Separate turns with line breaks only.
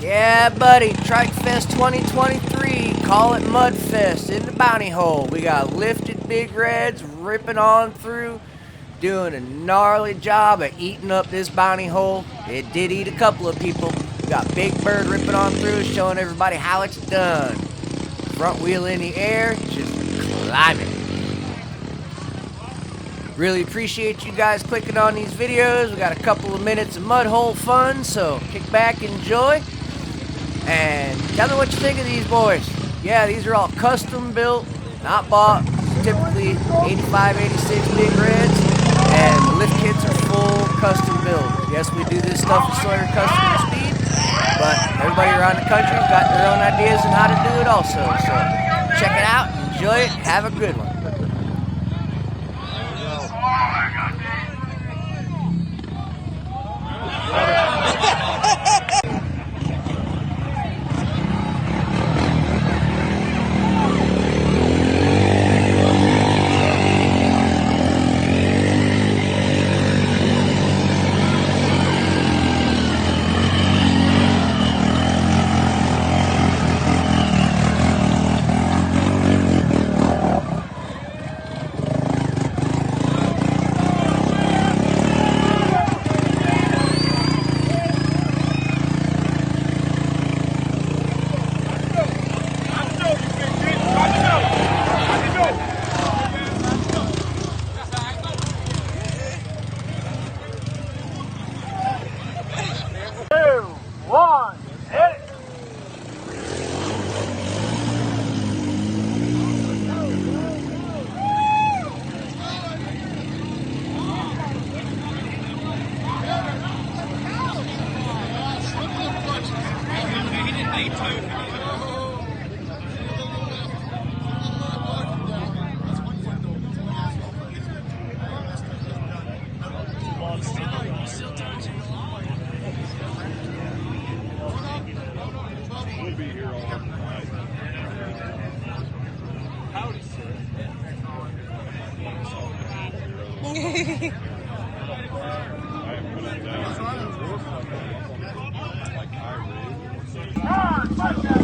Yeah, buddy, Trike Fest 2023, call it Mud Fest in the bounty hole. We got lifted big reds ripping on through, doing a gnarly job of eating up this bounty hole. It did eat a couple of people. We got Big Bird ripping on through, showing everybody how it's done. Front wheel in the air, just climbing. Really appreciate you guys clicking on these videos. We got a couple of minutes of mud hole fun, so kick back, enjoy. And tell me what you think of these boys. Yeah, these are all custom built, not bought. Typically 85, 86 big reds, and the lift kits are full custom built. Yes, we do this stuff with Sawyer Custom and Speed, but everybody around the country's got their own ideas on how to do it also. So check it out, enjoy it, have a good one.
We'll be here all night. Howdy, sir. I am putting down.